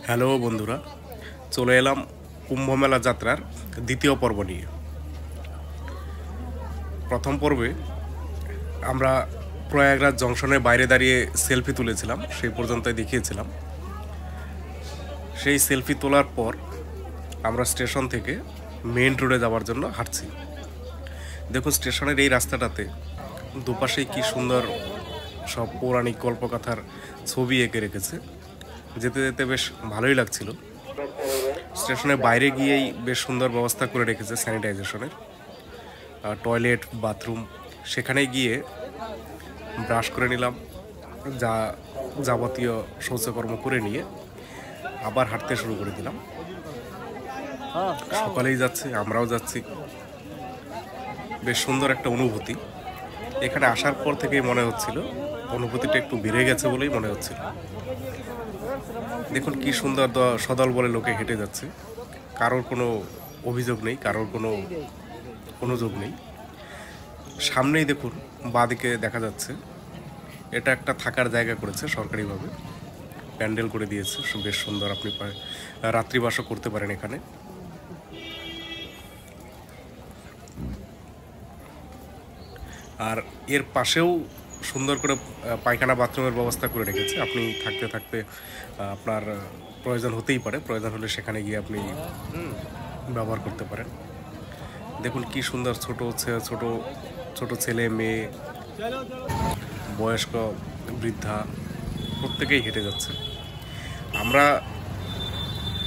Hello বন্ধুরা, চলে এলাম কুম্ভ মেলা যাত্রার দ্বিতীয় পর্ব নিয়ে। প্রথম পর্বে আমরা প্রয়াগরাজ জংশনের বাইরে দাঁড়িয়ে সেলফি তুলেছিলাম, সেই পর্যন্তই দেখিয়েছিলাম। সেই সেলফি তোলার পর আমরা স্টেশন থেকে মেইন রোডে যাওয়ার জন্য হাঁটছি। দেখুন, স্টেশনের এই রাস্তাটাতে দুপাশেই কি সুন্দর সব পৌরাণিক কল্পকথার ছবি এঁকে রেখেছে। যেতে যেতে বেশ ভালোই লাগছিল। স্টেশনের বাইরে গিয়েই বেশ সুন্দর ব্যবস্থা করে রেখেছে স্যানিটাইজেশনের, টয়লেট, বাথরুম। সেখানে গিয়ে ব্রাশ করে নিলাম, যা যাবতীয় শৌচকর্ম করে নিয়ে আবার হাঁটতে শুরু করে দিলাম। সকালেই যাচ্ছে, আমরাও যাচ্ছি। বেশ সুন্দর একটা অনুভূতি। এখানে আসার পর থেকেই মনে হচ্ছিল অনুভূতিটা একটু বেড়ে গেছে বলেই মনে হচ্ছিল। দেখুন কি সুন্দর সদল বলে লোকে হেঁটে যাচ্ছে, কারোর কোনো অভিযোগ নেই, কারোর কোনো অনুযোগ নেই। সামনেই দেখুন বাঁদিকে দেখা যাচ্ছে এটা একটা থাকার জায়গা করেছে সরকারিভাবে, প্যান্ডেল করে দিয়েছে বেশ সুন্দর। আপনি রাত্রিবাসও করতে পারেন এখানে। আর এর পাশেও সুন্দর করে পায়খানা বাথরুমের ব্যবস্থা করে রেখেছে। আপনি থাকতে থাকতে আপনার প্রয়োজন হতেই পারে, প্রয়োজন হলে সেখানে গিয়ে আপনি ব্যবহার করতে পারেন। দেখুন কি সুন্দর, ছোট ছোট ছোট ছেলে মেয়ে, বয়স্ক, বৃদ্ধা প্রত্যেকেই হেঁটে যাচ্ছে। আমরা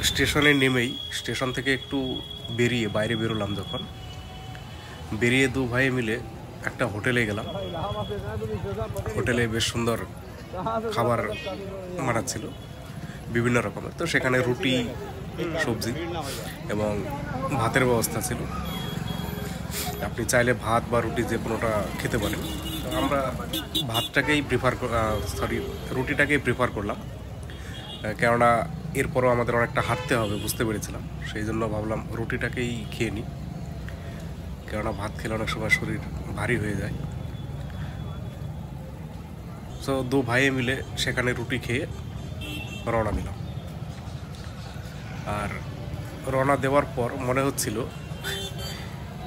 স্টেশনে নেমেই স্টেশন থেকে একটু বেরিয়ে বাইরে বেরোলাম। যখন বেরিয়ে দু ভাই মিলে একটা হোটেলে গেলাম। হোটেলে বেশ সুন্দর খাবার বানাচ্ছিল বিভিন্ন রকমের। তো সেখানে রুটি, সবজি এবং ভাতের ব্যবস্থা ছিল। আপনি চাইলে ভাত বা রুটি যে কোনোটা খেতে পারেন। তো আমরা রুটিটাকেই প্রিফার করলাম, কেননা এরপরও আমাদের অনেকটা হাঁটতে হবে বুঝতে পেরেছিলাম। সেই জন্য ভাবলাম রুটিটাকেই খেয়ে নিই, কেননা ভাত খেলে অনেক সময় শরীর ভারী হয়ে যায়। তো দু ভাইয়ে মিলে সেখানে রুটি খেয়ে রওনা দিলাম। আর রওনা দেওয়ার পর মনে হচ্ছিল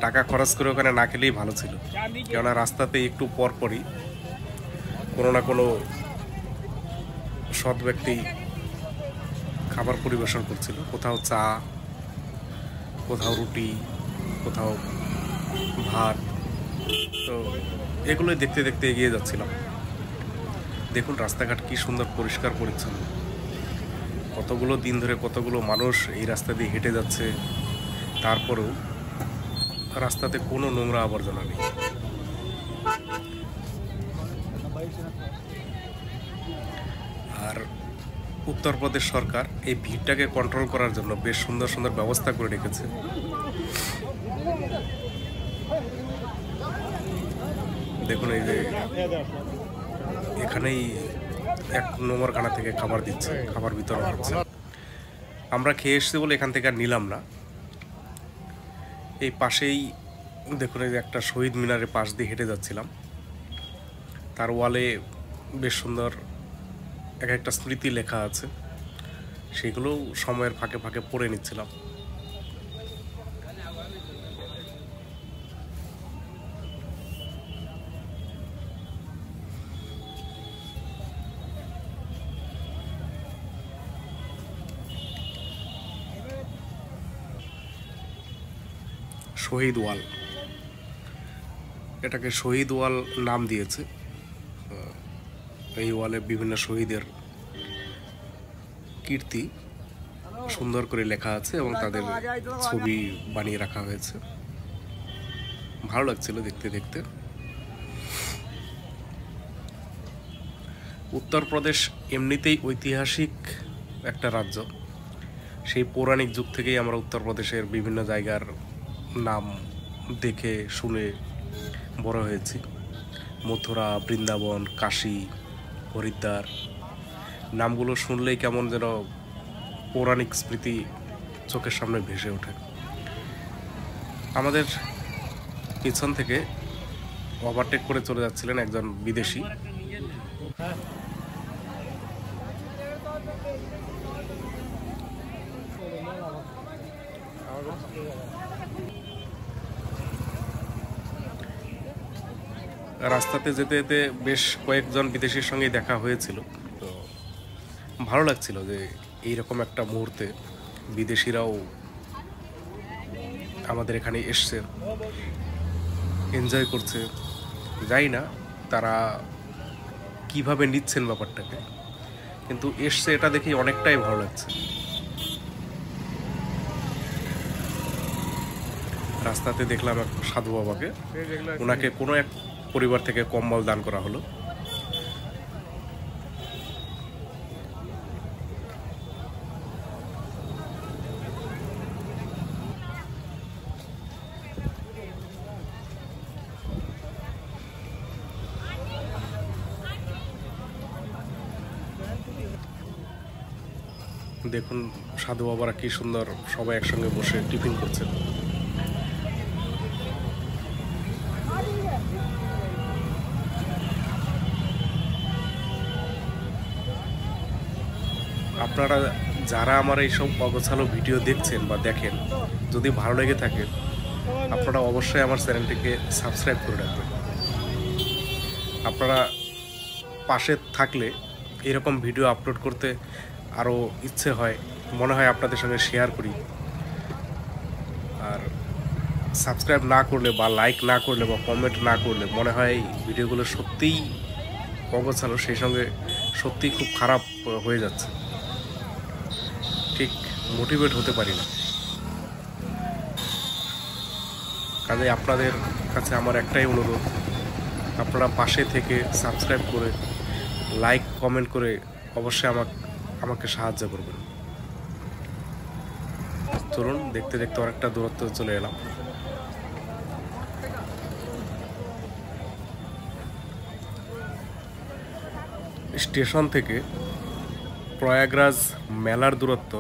টাকা খরচ করে ওখানে না খেলেই ভালো ছিল, কেননা রাস্তাতে একটু পরপরই কোনো না কোনো সৎ ব্যক্তি খাবার পরিবেশন করছিল। কোথাও চা, কোথাও রুটি, কোথাও ভাত। তো এগুলোই দেখতে দেখতে এগিয়ে যাচ্ছিলাম। দেখুন রাস্তাঘাট কি সুন্দর পরিষ্কার পরিচ্ছন্ন। কতগুলো দিন ধরে কতগুলো মানুষ এই রাস্তা দিয়ে হেঁটে যাচ্ছে, তারপরেও রাস্তাতে কোনো নোংরা আবর্জনা নেই। আর উত্তরপ্রদেশ সরকার এই ভিড়টাকে কন্ট্রোল করার জন্য বেশ সুন্দর সুন্দর ব্যবস্থা করে রেখেছে। দেখুন এই যে এখানেই 1 নম্বর খানা থেকে খাবার দিচ্ছে, খাবার বিতরণ হচ্ছে। আমরা খেয়ে এসেছি বলে এখান থেকে আর নিলাম না। এই পাশেই দেখুন এই যে একটা শহীদ মিনারের পাশ দিয়ে হেঁটে যাচ্ছিলাম। তার ওয়ালে বেশ সুন্দর এক একটা স্মৃতি লেখা আছে, সেগুলোও সময়ের ফাঁকে ফাঁকে পড়ে নিচ্ছিলাম। শহীদ ওয়াল, এটাকে শহীদ ওয়াল নাম দিয়েছে। এই ওয়ালে বিভিন্ন শহীদের কীর্তি সুন্দর করে লেখা আছে এবং তাদের ছবি বানিয়ে রাখা হয়েছে। ভালো লাগছিল দেখতে দেখতে। উত্তরপ্রদেশ এমনিতেই ঐতিহাসিক একটা রাজ্য। সেই পৌরাণিক যুগ থেকেই আমরা উত্তরপ্রদেশের বিভিন্ন জায়গার নাম দেখে শুনে বড় হয়েছি। মথুরা, বৃন্দাবন, কাশী, হরিদ্বার, নামগুলো শুনলেই কেমন যেন পৌরাণিক স্মৃতি চোখের সামনে ভেসে ওঠে। আমাদের পিছন থেকে ওভারটেক করে চলে যাচ্ছিলেন একজন বিদেশি। রাস্তাতে যেতে যেতে বেশ কয়েকজন বিদেশির সঙ্গেই দেখা হয়েছিল, তো ভালো লাগছিল যে এইরকম একটা মুহূর্তে বিদেশিরাও আমাদের এখানে এসছে, এনজয় করছে। জানি না তারা কিভাবে নিচ্ছেন ব্যাপারটাকে, কিন্তু এসছে এটা দেখে অনেকটাই ভালো লাগছে। রাস্তাতে দেখলাম এক সাধু বাবাকে, ওনাকে কোনো এক পরিবার থেকে কম্বল দান করা হলো। দেখুন সাধু বাবারা কি সুন্দর সবাই একসঙ্গে বসে টিফিন করছেন। আপনারা যারা আমার এইসব অগোছালো ভিডিও দেখছেন বা দেখেন, যদি ভালো লেগে থাকে আপনারা অবশ্যই আমার চ্যানেলটিকে সাবস্ক্রাইব করে রাখবেন। আপনারা পাশে থাকলে এরকম ভিডিও আপলোড করতে আরও ইচ্ছে হয়, মনে হয় আপনাদের সঙ্গে শেয়ার করি। আর সাবস্ক্রাইব না করলে বা লাইক না করলে বা কমেন্ট না করলে মনে হয় এই ভিডিওগুলো সত্যিই অগোছালো, সেই সঙ্গে সত্যিই খুব খারাপ হয়ে যাচ্ছে, ঠিক মোটিভেট হতে পারি না। কাজে আপনাদের কাছে আমার একটাই অনুরোধ, আপনারা পাশে থেকে সাবস্ক্রাইব করে লাইক কমেন্ট করে অবশ্যই আমাকে সাহায্য করবেন। চলুন দেখতে দেখতে অনেকটা দূরত্ব চলে এলাম। স্টেশন থেকে প্রয়াগরাজ মেলার দূরত্ব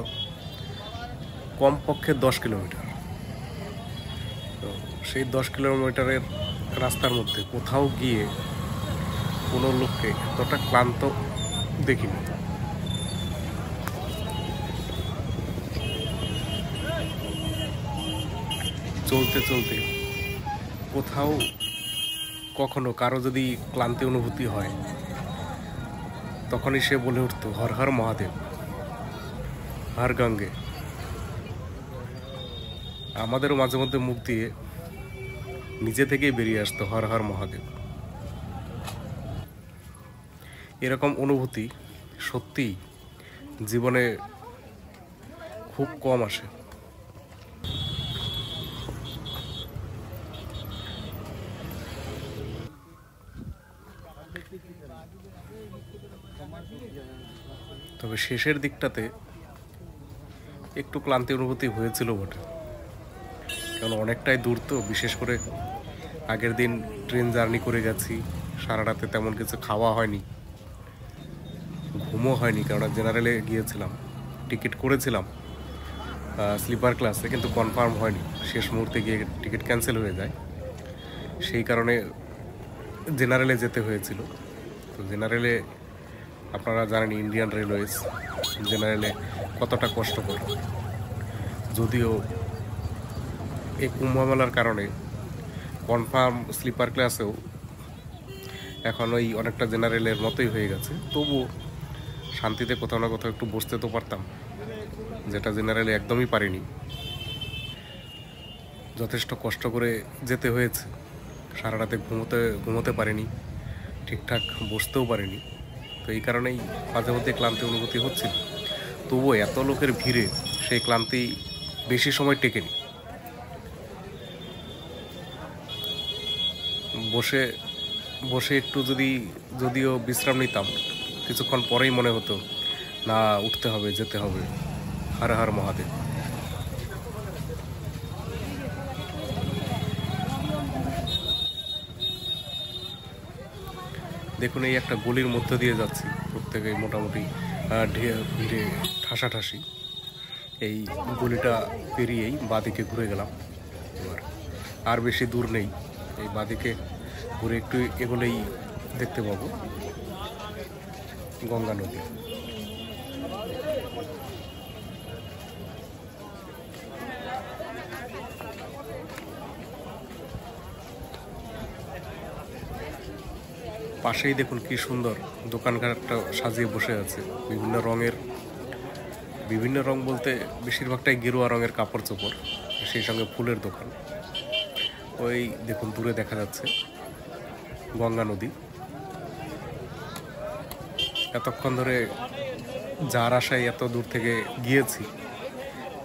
কমপক্ষে 10 কিলোমিটার। তো সেই 10 কিলোমিটারের রাস্তার মধ্যে কোথাও গিয়ে কোনো লোককে এতটা ক্লান্ত দেখিনি। চলতে চলতে কোথাও কখনো কারো যদি ক্লান্তি অনুভূতি হয়, তখনই সে বলে উঠতো হর হর মহাদেব, হর গঙ্গে। আমাদেরও মাঝে মধ্যে মুখ দিয়ে নিজে থেকেই বেরিয়ে আসতো হর হর মহাদেব। এরকম অনুভূতি সত্যিই জীবনে খুব কম আসে। তবে শেষের দিকটাতে একটু ক্লান্তি অনুভূতি হয়েছিল বটে, কারণ অনেকটাই দূর তো। বিশেষ করে আগের দিন ট্রেন জার্নি করে গেছি, সারা রাতে তেমন কিছু খাওয়া হয়নি, ঘুমও হয়নি, কারণ জেনারেলে গিয়েছিলাম, টিকিট করেছিলাম স্লিপার ক্লাসে, কিন্তু কনফার্ম হয়নি, শেষ মুহূর্তে গিয়ে টিকিট ক্যান্সেল হয়ে যায়, সেই কারণে জেনারেলে যেতে হয়েছিল। তো জেনারেলে আপনারা জানেন ইন্ডিয়ান রেলওয়েজ জেনারেলে কতটা কষ্টকর। যদিও এই কুম্ভ মেলার কারণে কনফার্ম স্লিপার ক্লাসেও এখন ওই অনেকটা জেনারেলের মতোই হয়ে গেছে, তবুও শান্তিতে কোথাও না কোথাও একটু বসতে তো পারতাম, যেটা জেনারেলে একদমই পারিনি। যথেষ্ট কষ্ট করে যেতে হয়েছে, সারা রাতে ঘুমোতে পারিনি, ঠিকঠাক বসতেও পারিনি। তো এই কারণেই মাঝে মধ্যে ক্লান্তি অনুভূতি হচ্ছিল, তবুও এত লোকের ভিড়ে সেই ক্লান্তি বেশি সময় টেকেনি। বসে বসে একটু যদিও বিশ্রাম নিতাম, কিছুক্ষণ পরেই মনে হতো না উঠতে হবে, যেতে হবে, হর হর মহাদেব। দেখুন এই একটা গলির মধ্য দিয়ে যাচ্ছি, প্রত্যেকেই মোটামুটি ভিড়ে ঠাসাঠাসি। এই গলিটা পেরিয়েই বাঁদিকে ঘুরে গেলাম। এবার আর বেশি দূর নেই, এই বাঁদিকে ঘুরে একটু এগোলেই দেখতে পাবো গঙ্গা নদী। পাশেই দেখুন কি সুন্দর দোকানঘাটটা সাজিয়ে বসে আছে বিভিন্ন রং বলতে বেশিরভাগটাই গেরুয়া রঙের কাপড় চোপড়, সেই সঙ্গে ফুলের দোকান। ওই দেখুন দূরে দেখা যাচ্ছে গঙ্গা নদী। এতক্ষণ ধরে যার আশায় এত দূর থেকে গিয়েছি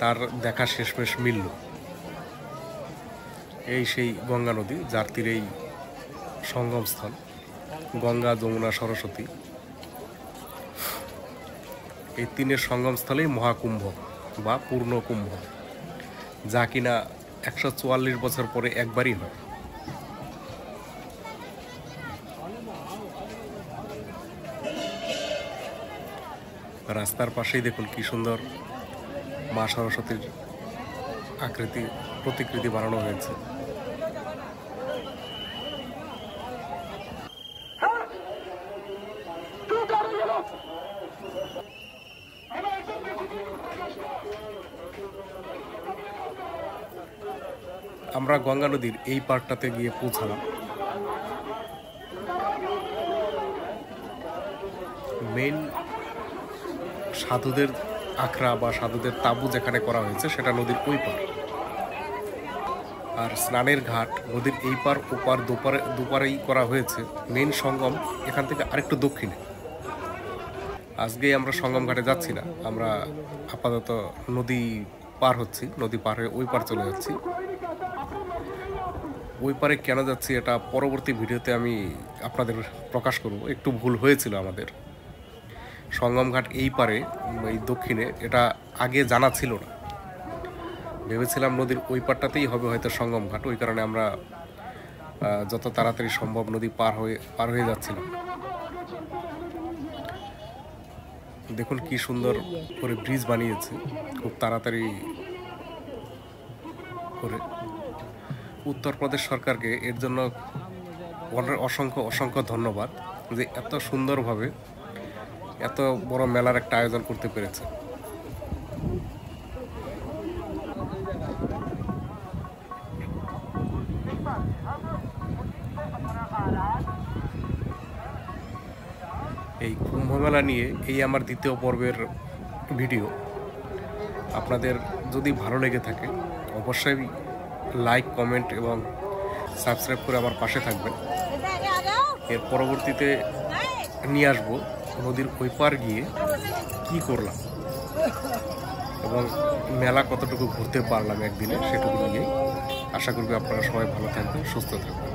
তার দেখা শেষমেশ মিলল। এই সেই গঙ্গা নদী, যার তীরেই সঙ্গমস্থল গঙ্গা, যমুনা, সরস্বতী। এই তিনের সঙ্গমস্থলেই মহাকুম্ভ বা পূর্ণ কুম্ভ, যা কিনা 144 বছর পরে একবারই হয়। রাস্তার পাশেই দেখুন কি সুন্দর মা সরস্বতীর প্রতিকৃতি বানানো হয়েছে। আমরা গঙ্গা নদীর এই পাড়টাতে গিয়ে পৌঁছালাম। মেইন সাধুদের আখড়া বা সাধুদের তাঁবু যেখানে করা হয়েছে সেটা নদীর ওই পার, আর স্নানের ঘাট নদীর এই পার ওপার দুপারেই করা হয়েছে। মেইন সঙ্গম এখান থেকে আরেকটু দক্ষিণে। আজকেই আমরা সঙ্গম ঘাটে যাচ্ছি না, আমরা আপাতত নদী পার হচ্ছি, নদী পার হয়ে ওই পার চলে যাচ্ছি। ওই পারে কেন যাচ্ছি এটা পরবর্তী ভিডিওতে আমি আপনাদের প্রকাশ করব। একটু ভুল হয়েছিল আমাদের, সঙ্গমঘাট এই পারে এই দক্ষিণে, এটা আগে জানা ছিল না। ভেবেছিলাম নদীর ওই পারটাতেই হবে হয়তো সঙ্গমঘাট, ওই কারণে আমরা যত তাড়াতাড়ি সম্ভব নদী পার হয়ে যাচ্ছিলাম। দেখুন কি সুন্দর করে ব্রিজ বানিয়েছে খুব তাড়াতাড়ি করে। উত্তরপ্রদেশ সরকারকে এর জন্য অসংখ্য ধন্যবাদ যে এত সুন্দরভাবে এত বড় মেলার একটা আয়োজন করতে পেরেছে। এই কুম্ভ মেলা নিয়ে এই আমার দ্বিতীয় পর্বের ভিডিও। আপনাদের যদি ভালো লেগে থাকে অবশ্যই লাইক, কমেন্ট এবং সাবস্ক্রাইব করে আমার পাশে থাকবেন। এর পরবর্তীতে নিয়ে আসবো নদীর ওই পার গিয়ে কি করলাম এবং মেলা কতটুকু ঘুরতে পারলাম একদিনে, সেটুকু নিয়ে। আশা করবি আপনারা সবাই ভালো থাকবেন, সুস্থ থাকবেন।